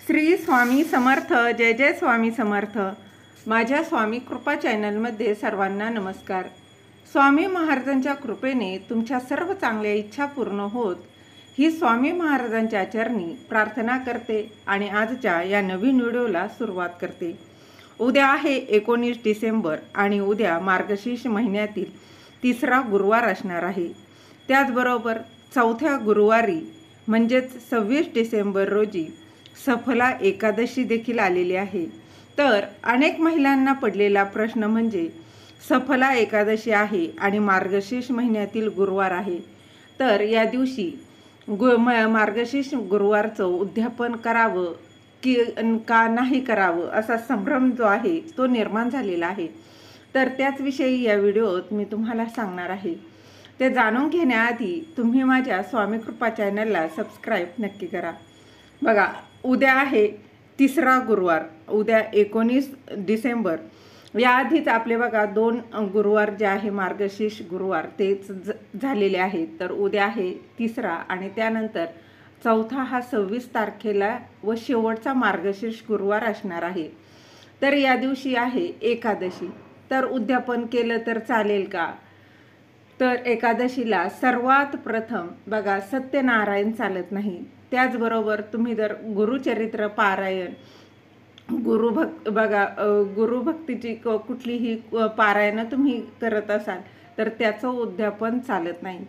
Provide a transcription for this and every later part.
श्री स्वामी समर्थ. जय जय स्वामी समर्थ. माझ्या स्वामी कृपा चॅनलमध्ये सर्वांना नमस्कार. स्वामी महाराजांच्या कृपेने तुमच्या सर्व चांगल्या इच्छा पूर्ण होत ही स्वामी महाराजांच्या चरणी प्रार्थना करते आणि आजच्या या नवीन व्हिडिओला सुरुवात करते. उद्या आहे 19 डिसेंबर आणि उद्या मार्गशीर्ष महिन्यातील तिसरा गुरुवार असणार आहे. त्याचबरोबर चौथ्या गुरुवारी म्हणजेच 26 डिसेंबर रोजी सफला एकादशी देखील आलेली आहे. तर अनेक महिलांना पडलेला प्रश्न म्हणजे सफला एकादशी आहे आणि मार्गशीर्ष महिन्यातील गुरुवार आहे, तर या दिवशी मार्गशीर्ष गुरुवारचं उद्यापन करावं की का नाही करावं असा संभ्रम जो आहे तो निर्माण झालेला आहे. तर त्याचविषयी या व्हिडिओत मी तुम्हाला सांगणार आहे. ते जाणून घेण्याआधी तुम्ही माझ्या स्वामी कृपा चॅनलला सबस्क्राईब नक्की करा. बघा, उद्या आहे तिसरा गुरुवार, उद्या 19 डिसेंबर. याआधीच आपले बघा 2 गुरुवार जे आहे मार्गशीर्ष गुरुवार तेच झालेले आहेत. तर उद्या आहे तिसरा आणि त्यानंतर चौथा हा 26 तारखेला व शेवटचा मार्गशीर्ष गुरुवार असणार आहे. तर या दिवशी आहे एकादशी. तर उद्यापन केलं तर चालेल का? तर एकादशीला सर्वात प्रथम बघा सत्यनारायण चालत नाही. त्याचबरोबर तुम्ही जर गुरुचरित्र पारायण गुरुभक्तीची कुठलीही पारायणं तुम्ही करत असाल तर त्याचं उद्यापन चालत नाही.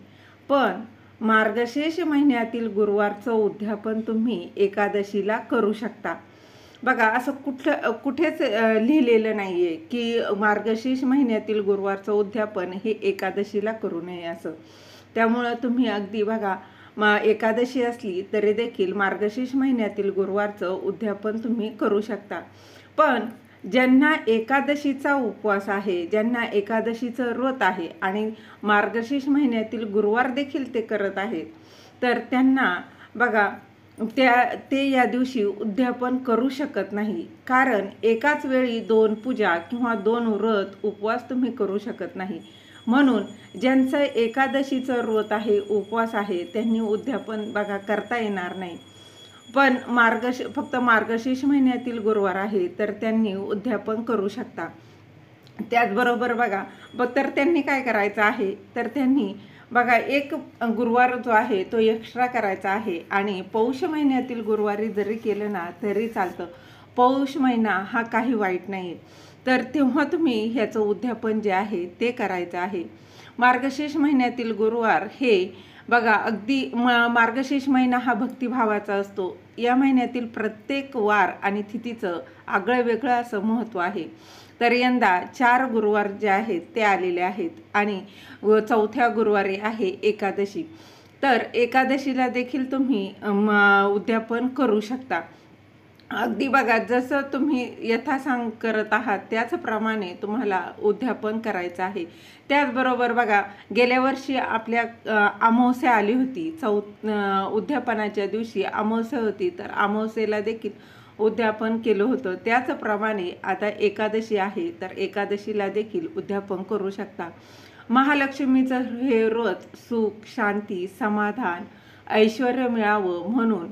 पण मार्गशीर्ष महिन्यातील गुरुवारचं उद्यापन तुम्ही एकादशीला करू शकता. बघा, असं कुठेच लिहिलेलं नाही आहे की मार्गशीर्ष महिन्यातील गुरुवारचं उद्यापन हे एकादशीला करू नये असं. त्यामुळं तुम्ही अगदी बघा एकादशी असली तरी देखील मार्गशीर्ष महिन्यातील गुरुवारचं उद्यापन तुम्ही करू शकता. पण ज्यांना एकादशीचा उपवास आहे, ज्यांना एकादशीचं व्रत आहे आणि मार्गशीर्ष महिन्यातील गुरुवार देखील ते करत आहेत, तर त्यांना बघा ते या दिवशी उद्यापन करू शकत नाही. कारण एकाच वेळी 2 पूजा किंवा 2 व्रत उपवास तुम्ही करू शकत नाही. म्हणून ज्यांचं एकादशीचं व्रत आहे, उपवास आहे, त्यांनी उद्यापन बघा करता येणार नाही. पण फक्त मार्गशीर्ष महिन्यातील गुरुवार आहे तर त्यांनी उद्यापन करू शकता. त्याचबरोबर बघा तर त्यांनी काय करायचं आहे, तर त्यांनी बघा एक गुरुवार जो आहे तो एक्स्ट्रा करायचा आहे आणि पौष महिन्यातील गुरुवारी जरी केलं ना तरी चालतं. पौष महिना हा काही वाईट नाही. तर तेव्हा तुम्ही ह्याचं उद्यापन जे आहे ते करायचं आहे. मार्गशीर्ष महिन्यातील गुरुवार हे बघा अगदी मार्गशीर्ष महिना हा भक्तिभावाचा असतो. या महिन्यातील प्रत्येक वार आणि तिथीचं आगळं वेगळं असं महत्त्व आहे. तर यंदा 4 गुरुवार जे आहेत ते आलेले आहेत आणि चौथ्या गुरुवारी आहे एकादशी. तर एकादशीला देखील तुम्ही उद्यापन करू शकता. अगदी बघा जसं तुम्ही यथासांग करत आहात त्याचप्रमाणे तुम्हाला उद्यापन करायचं आहे. त्याचबरोबर बघा गेल्या वर्षी आपल्या अमावस्या आली होती. उद्यापनाच्या दिवशी अमावस्या होती, तर अमावस्येला देखील उद्यापन केलं होतं. त्याचप्रमाणे आता एकादशी आहे तर एकादशीला देखील उद्यापन करू शकता. महालक्ष्मीचं हे व्रत सुख, शांती, समाधान, ऐश्वर्य मिळावं म्हणून,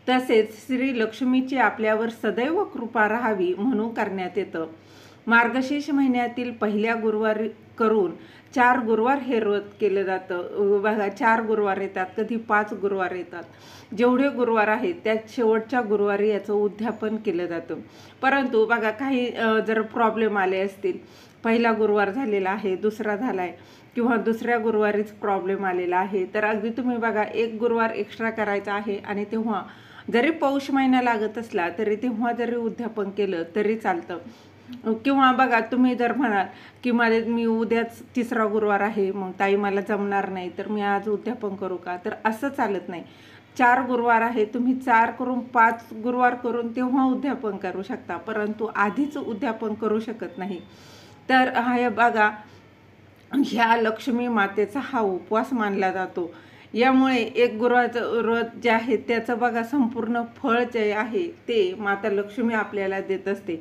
तसेच श्री लक्ष्मीची आपल्यावर सदैव कृपा राहावी म्हणून करण्यात येतं. मार्गशीर्ष महिन्यातील पहिल्या गुरुवारी करून 4 गुरुवार हे व्रत केलं जातं. बघा 4 गुरुवार येतात, कधी 5 गुरुवार येतात. जेवढे गुरुवार आहेत त्यात शेवटच्या गुरुवारी याचं उद्यापन केलं जातं. परंतु बघा काही जर प्रॉब्लेम आले असतील, पहिला गुरुवार झालेला आहे, दुसरा झाला आहे किंवा दुसऱ्या गुरुवारीच प्रॉब्लेम आलेला आहे, तर अगदी तुम्ही बघा 1 गुरुवार एक्स्ट्रा करायचा आहे आणि तेव्हा जरी पौष महिना लागत असला तरी तेव्हा जरी उद्यापन केलं तरी चालतं. किंवा बघा तुम्ही जर म्हणाल की मी उद्याच तिसरा गुरुवार आहे, मग ताई मला जमणार नाही तर मी आज उद्यापन करू का, तर असं चालत नाही. 4 गुरुवार आहे, तुम्ही 4 करून 5 गुरुवार करून तेव्हा उद्यापन करू शकता, परंतु आधीच उद्यापन करू शकत नाही. तर हा बघा ह्या लक्ष्मी मातेचा हा उपवास मानला जातो. यामुळे एक गुरुवारचं व्रत जे आहे त्याचं बघा संपूर्ण फळ जे आहे ते माता लक्ष्मी आपल्याला देत असते.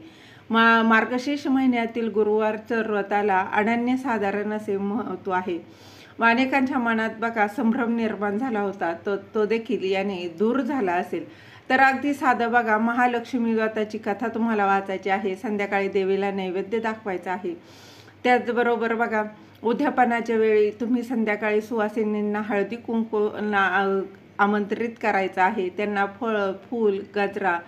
मार्गशीर्ष महिन्यातील गुरुवारचं व्रताला अनन्यसाधारण असे महत्त्व आहे. अनेकांच्या मनात बघा संभ्रम निर्माण झाला होता, तो देखील याने दूर झाला असेल. तर अगदी साधं बघा, महालक्ष्मी व्रताची कथा तुम्हाला वाचायची आहे, संध्याकाळी देवीला नैवेद्य दाखवायचा आहे. त्याचबरोबर बघा, उद्यापनाच्या वेळी तुम्ही संध्याकाळी सुवासिनींना हळदी कुंकू आमंत्रित करायचं आहे. त्यांना फळं, फूल, गजरा,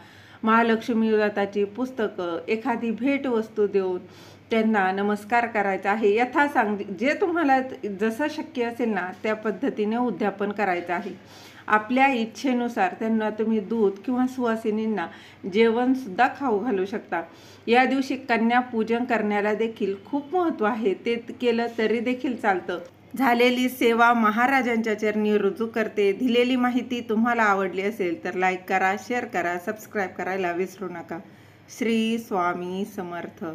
महालक्ष्मी व्रताची पुस्तकं, एखादी भेटवस्तू देऊन त्यांना नमस्कार करायचा आहे. यथासांग जे तुम्हाला जसं शक्य असेल ना त्या पद्धतीने उद्यापन करायचं आहे. आपल्या इच्छेनुसार त्यांना तुम्ही दूध किंवा सुवासिनींना जेवणसुद्धा खाऊ घालू शकता. या दिवशी कन्या पूजन करण्याला देखील खूप महत्त्व आहे. ते केलं तरी देखील चालतं. झालेली सेवा महाराजांच्या चरणी रुजू करते. दिलेली माहिती तुम्हाला आवडली असेल तर लाईक करा, शेअर करा, सबस्क्राईब करायला विसरू नका. श्री स्वामी समर्थ.